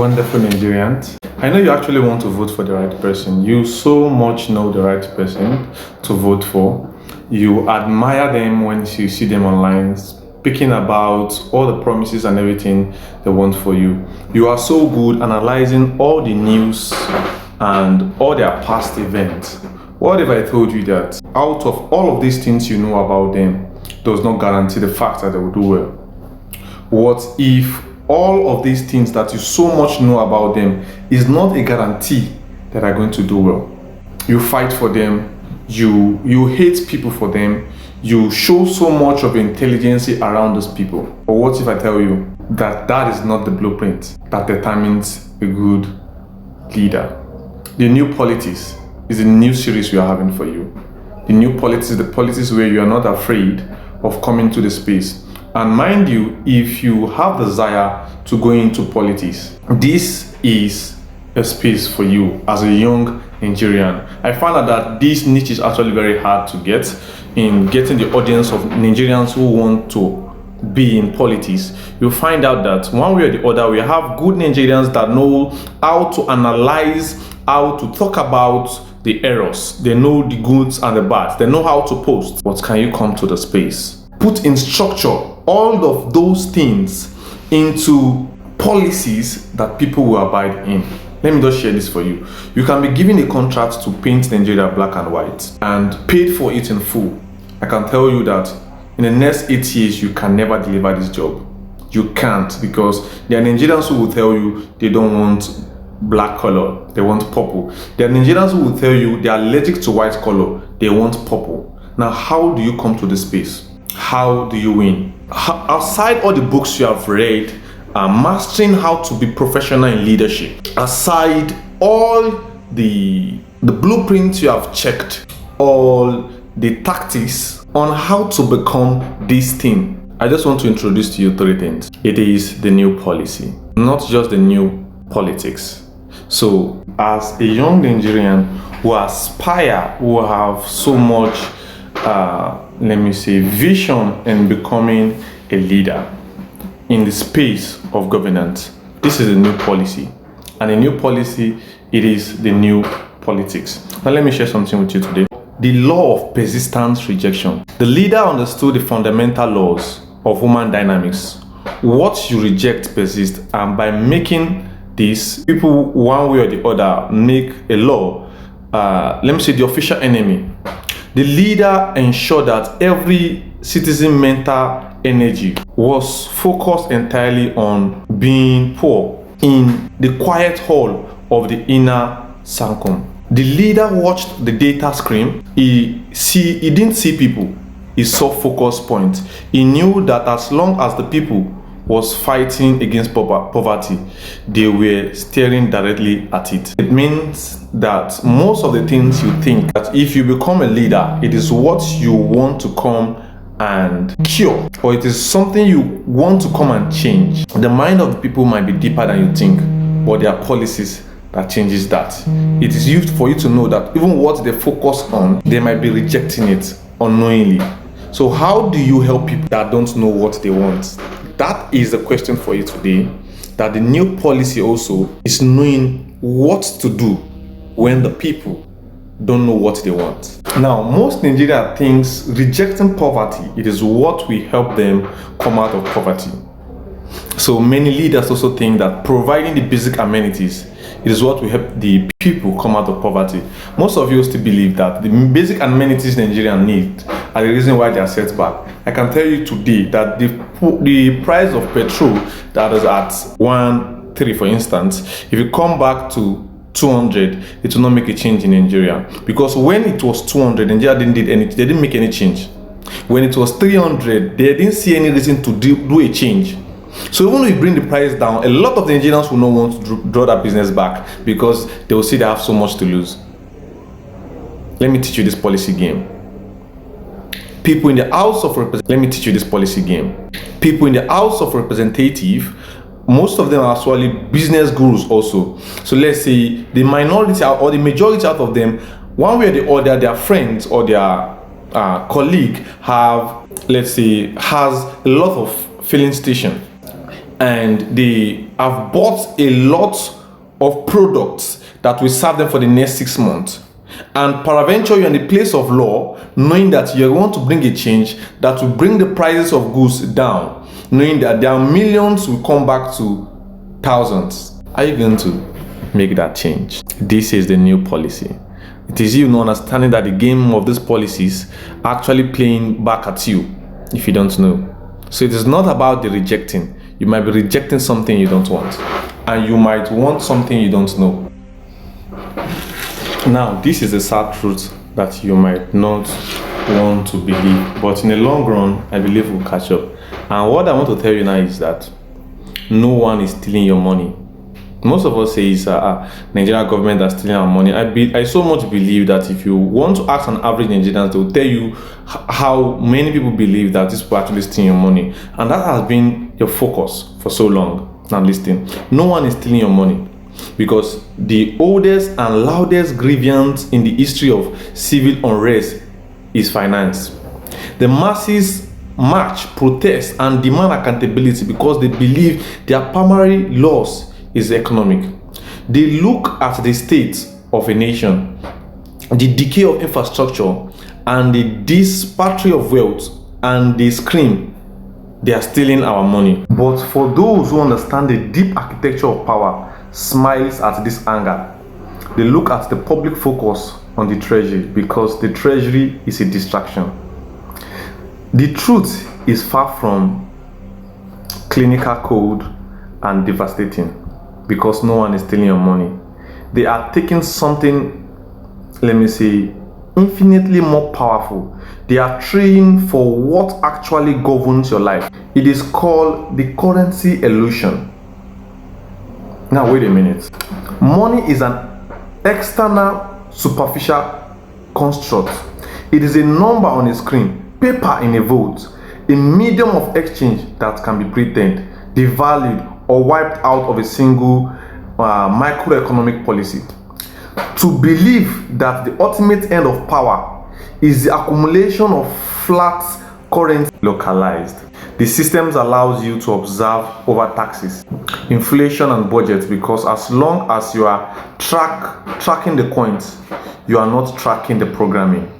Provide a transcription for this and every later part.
Wonderful Nigerians. I know you actually want to vote for the right person. You so much know the right person to vote for. You admire them when you see them online, speaking about all the promises and everything they want for you. You are so good analyzing all the news and all their past events. What if I told you that out of all of these things you know about them does not guarantee the fact that they will do well? What if all of these things that you so much know about them is not a guarantee that they're going to do well? You fight for them, you hate people for them, you show so much of intelligence around those people. But what if I tell you that that is not the blueprint that determines a good leader? The New Politics is a new series we are having for you. The New Politics is the politics where you are not afraid of coming to the space. And mind you, if you have desire to go into politics, this is a space for you as a young Nigerian. I found out that this niche is actually very hard to get in getting the audience of Nigerians who want to be in politics. You'll find out that one way or the other, we have good Nigerians that know how to analyze, how to talk about the errors. They know the goods and the bads. They know how to post. But can you come to the space? Put in structure all of those things into policies that people will abide in. Let me just share this for you. You can be given a contract to paint Nigeria black and white and paid for it in full. I can tell you that in the next 8 years, you can never deliver this job. You can't, because there are Nigerians who will tell you they don't want black color, they want purple. There are Nigerians who will tell you they are allergic to white color, they want purple. Now, how do you come to this space? How do you win? Outside all the books you have read, mastering how to be professional in leadership, aside all the blueprints you have checked, all the tactics on how to become this thing, I just want to introduce to you 3 things. It is the new policy, not just the new politics. So as a young Nigerian who aspire, who have so much vision in becoming a leader in the space of governance, this is a new policy. And a new policy, it is the new politics. Now let me share something with you today. The law of persistence rejection. The leader understood the fundamental laws of human dynamics. What you reject persists, and by making this, people one way or the other make a law, the official enemy. The leader ensured that every citizen mental energy was focused entirely on being poor in the quiet hall of the inner sanctum. The leader watched the data screen. He didn't see people. He saw focus points. He knew that as long as the people was fighting against poverty, they were staring directly at it. It means that most of the things you think that if you become a leader, it is what you want to come and cure, or it is something you want to come and change. The mind of the people might be deeper than you think, but there are policies that changes that. It is used for you to know that even what they focus on, they might be rejecting it unknowingly. So how do you help people that don't know what they want? That is the question for you today. That the new policy also is knowing what to do when the people don't know what they want. Now, most Nigeria thinks rejecting poverty, it is what will help them come out of poverty. So many leaders also think that providing the basic amenities, it is what will help the people come out of poverty. Most of you still believe that the basic amenities Nigerians need are the reason why they are set back. I can tell you today that the price of petrol that is at 1.3, for instance, if you come back to 200, it will not make a change in Nigeria. Because when it was 200, Nigeria they didn't make any change. When it was 300, they didn't see any reason to do a change. So even if you bring the price down, a lot of the Nigerians will not want to draw that business back because they will see they have so much to lose. Let me teach you this policy game. People in the House of Representative, most of them are actually business gurus also. So let's say the minority or the majority out of them, one way or the other, their friends or their colleague has a lot of filling station. and they have bought a lot of products that will serve them for the next 6 months. And peradventure, you're in the place of law, knowing that you want to bring a change that will bring the prices of goods down, knowing that there are millions will come back to thousands. Are you going to make that change? This is the new policy. It is you not understanding that the game of these policies are actually playing back at you if you don't know. So it is not about the rejecting. You might be rejecting something you don't want, and you might want something you don't know. Now, this is a sad truth that you might not want to believe, but in the long run, I believe we'll catch up. And what I want to tell you now is that no one is stealing your money. Most of us say it's Nigerian government that's stealing our money. I so much believe that if you want to ask an average Nigerian, they will tell you how many people believe that these people are actually stealing your money. And that has been your focus for so long. Now listen, no one is stealing your money, because the oldest and loudest grievance in the history of civil unrest is finance. The masses march, protest, and demand accountability because they believe their primary loss is economic. They look at the state of a nation, the decay of infrastructure, and the disparity of wealth, and they scream, they are stealing our money. But for those who understand the deep architecture of power, smiles at this anger. They look at the public focus on the treasury, because the treasury is a distraction. The truth is far from clinical cold and devastating, because no one is stealing your money. They are taking something, let me say, infinitely more powerful. They are trading for what actually governs your life. It is called the currency illusion. Now wait a minute. Money is an external, superficial construct. It is a number on a screen, paper in a vault, a medium of exchange that can be printed, devalued, or wiped out of a single microeconomic policy. To believe that the ultimate end of power is the accumulation of flat currency localized. The systems allows you to observe over taxes, inflation, and budget, because as long as you are tracking the coins, you are not tracking the programming.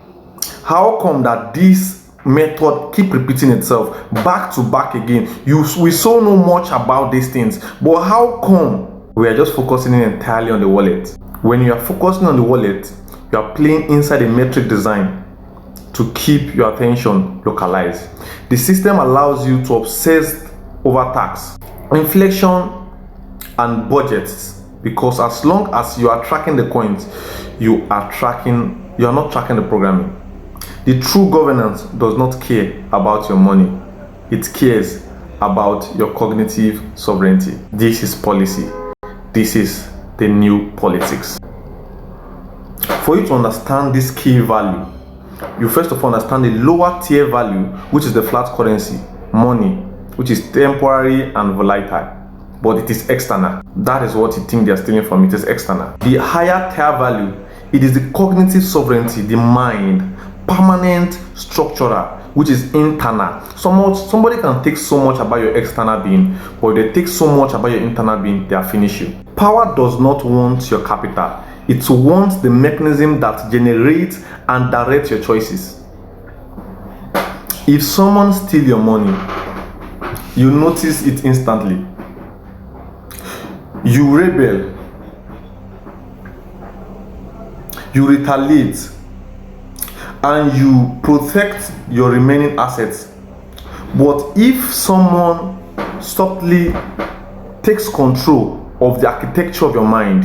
How come that this method keep repeating itself back to back again? We so know much about these things, but how come we are just focusing entirely on the wallet? When you are focusing on the wallet, you are playing inside a metric design to keep your attention localized. The system allows you to obsess over tax, inflation, and budgets, because as long as you are tracking the coins, you are not tracking the programming. The true governance does not care about your money. It cares about your cognitive sovereignty. This is policy. This is the new politics. For you to understand this key value, you first of all understand the lower tier value, which is the flat currency, money, which is temporary and volatile, but it is external. That is what you think they are stealing from. It is external. The higher tier value, it is the cognitive sovereignty, the mind, permanent, structural, which is internal. Somebody can take so much about your external being, but if they take so much about your internal being, they are finished you. Power does not want your capital. It wants the mechanism that generates and directs your choices. If someone steals your money, you notice it instantly. You rebel. You retaliate. And you protect your remaining assets. But if someone subtly takes control of the architecture of your mind,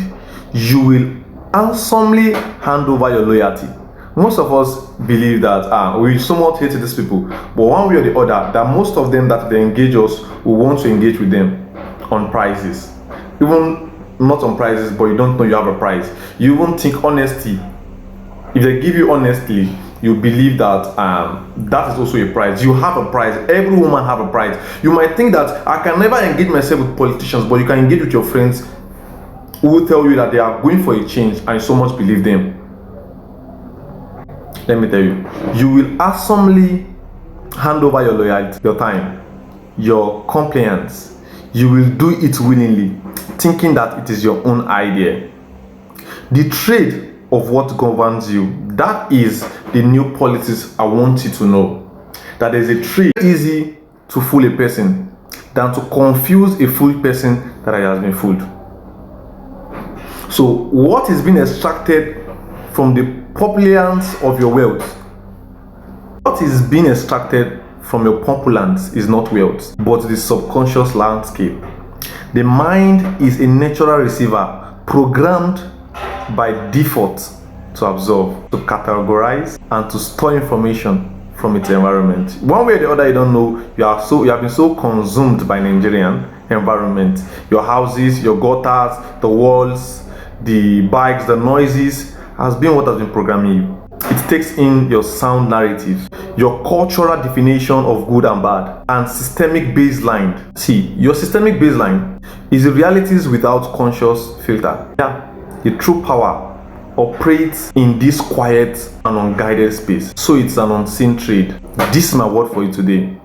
you will handsomely hand over your loyalty. Most of us believe that we somewhat hate these people, but one way or the other, that most of them that they engage us will want to engage with them on prices. Even not on prices, but you don't know you have a price. You won't think honesty. If they give you honestly, you believe that that is also a price. You have a price. Every woman have a price. You might think that I can never engage myself with politicians, but you can engage with your friends who will tell you that they are going for a change, and you so much believe them. Let me tell you, you will handsomely hand over your loyalty, your time, your compliance, you will do it willingly, thinking that it is your own idea. The trade of what governs you, that is the new politics I want you to know. That there's a trade. Easy to fool a person than to confuse a fooled person that has been fooled. So what is being extracted from the populace of your wealth, what is being extracted from your populace is not wealth, but the subconscious landscape. The mind is a natural receiver programmed by default to absorb, to categorize, and to store information from its environment. One way or the other, you don't know, you have been so consumed by Nigerian environment. Your houses, your gutters, the walls, the bikes, the noises has been what has been programming you. It takes in your sound narrative, your cultural definition of good and bad, and systemic baseline. See, your systemic baseline is the realities without conscious filter. Yeah, the true power operates in this quiet and unguided space. So it's an unseen trade. This is my word for you today.